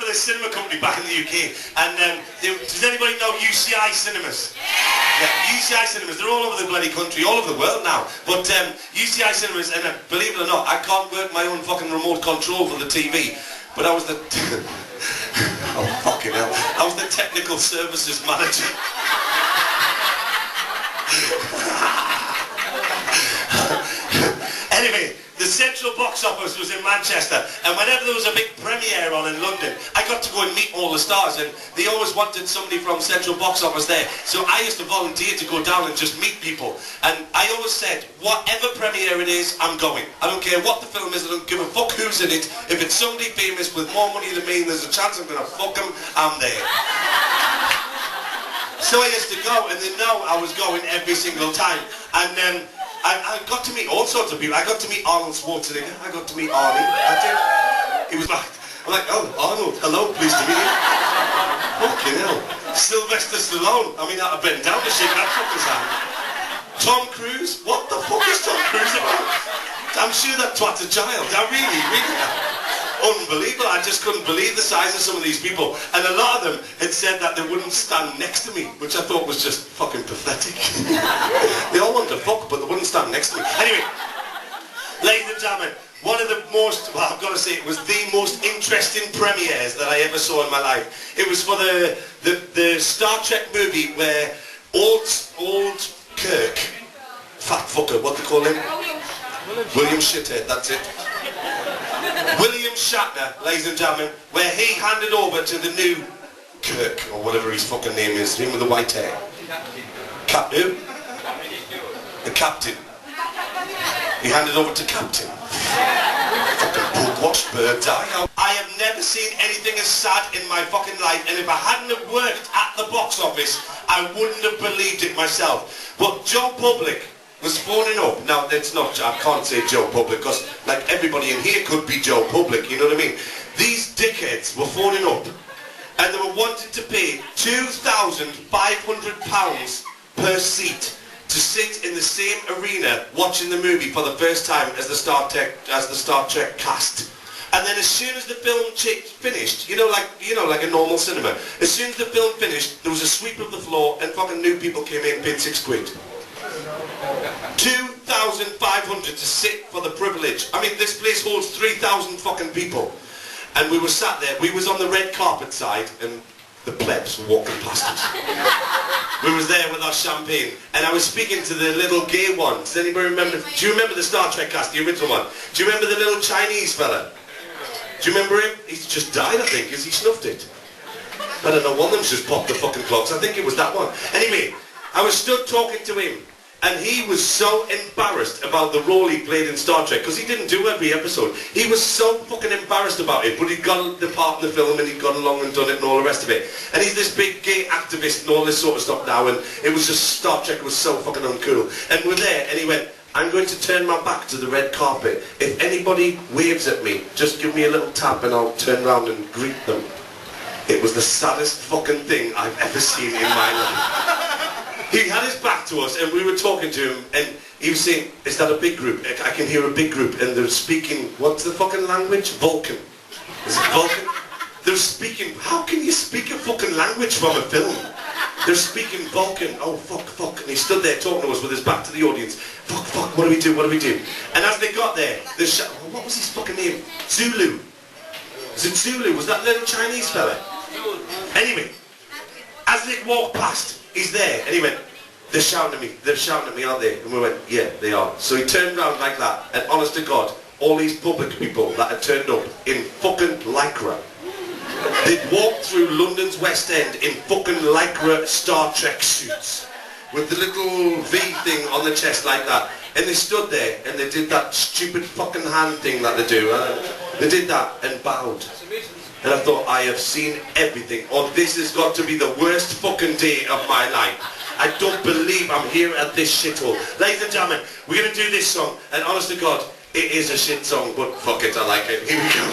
with a cinema company back in the UK, and does anybody know UCI cinemas? Yeah, UCI cinemas, they're all over the bloody country, all over the world now. But UCI cinemas, and believe it or not, I can't work my own fucking remote control for the TV. But I was the... oh, fucking hell. I was the technical services manager. Anyway, the Central Box Office was in Manchester, and whenever there was a big premiere on in London, I got to go and meet all the stars, and they always wanted somebody from Central Box Office there. So I used to volunteer to go down and just meet people, and I always said, whatever premiere it is, I'm going. I don't care what the film is, I don't give a fuck who's in it. If it's somebody famous with more money than me and there's a chance I'm going to fuck them, I'm there. So I used to go, and they know I was going every single time, and I got to meet all sorts of people. I got to meet Arnold Schwarzenegger. I got to meet Arnie. I did. He was like, I'm like, oh, Arnold, hello, pleased to meet you. Fucking hell. Sylvester Stallone. I mean, I'd been down to shake that fucker's hand. Tom Cruise? What the fuck is Tom Cruise about? I'm sure that twat's a child. I really am. Unbelievable. I just couldn't believe the size of some of these people. And a lot of them had said that they wouldn't stand next to me, which I thought was just fucking pathetic. They all wanted to fuck, but they wouldn't stand next to me. Anyway, ladies and gentlemen, one of the most, well, I've got to say, it was the most interesting premieres that I ever saw in my life. It was for the Star Trek movie where old Kirk, fat fucker, what do they call him? William Shithead, that's it. William Shatner, ladies and gentlemen, where he handed over to the new Kirk, or whatever his fucking name is, him with the white hair. Captain? The Captain. He handed over to Captain. Fucking book-watched bird's eye. I have never seen anything as sad in my fucking life, and if I hadn't have worked at the box office, I wouldn't have believed it myself. But Joe Public was phoning up. Now, it's not, I can't say Joe Public, because like everybody in here could be Joe Public, you know what I mean? These dickheads were phoning up, and they were wanting to pay £2,500 per seat to sit in the same arena watching the movie for the first time as the Star Trek cast. And then as soon as the film finished, you know, like a normal cinema, as soon as the film finished, there was a sweep of the floor, and fucking new people came in, paid £6. 2,500 to sit for the privilege. I mean, this place holds 3,000 fucking people. And we were sat there, we was on the red carpet side, and the plebs were walking past us. We was there with our champagne, and I was speaking to the little gay one. Does anybody remember? Do you remember the Star Trek cast, the original one? Do you remember the little Chinese fella? Do you remember him? He's just died, I think, because he snuffed it. I don't know, one of them's just popped the fucking clogs. I think it was that one. Anyway, I was stood talking to him, and he was so embarrassed about the role he played in Star Trek, because he didn't do every episode. He was so fucking embarrassed about it, but he'd got the part in the film, and he'd gone along and done it and all the rest of it. And he's this big gay activist and all this sort of stuff now, and it was just, Star Trek was so fucking uncool. And we're there, and he went, I'm going to turn my back to the red carpet. If anybody waves at me, just give me a little tap and I'll turn around and greet them. It was the saddest fucking thing I've ever seen in my life. He had his back to us, and we were talking to him, and he was saying, is that a big group? I can hear a big group, and they're speaking, what's the fucking language? Vulcan. Is it Vulcan? They're speaking, how can you speak a fucking language from a film? They're speaking Vulcan. Oh, fuck. And he stood there talking to us with his back to the audience. Fuck, what do we do? And as they got there, what was his fucking name? Zulu. Is it Zulu? Was that little Chinese fella? Anyway, as they walked past, he's there, and he went, they're shouting at me, aren't they? And we went, yeah, they are. So he turned around like that, and honest to God, all these public people that had turned up in fucking Lycra, they'd walked through London's West End in fucking Lycra Star Trek suits, with the little V thing on the chest like that, and they stood there, and they did that stupid fucking hand thing that they do, they did that, and bowed. And I thought, I have seen everything. Oh, this has got to be the worst fucking day of my life. I don't believe I'm here at this shithole. Ladies and gentlemen, we're going to do this song, and honest to God, it is a shit song, but fuck it, I like it. Here we go.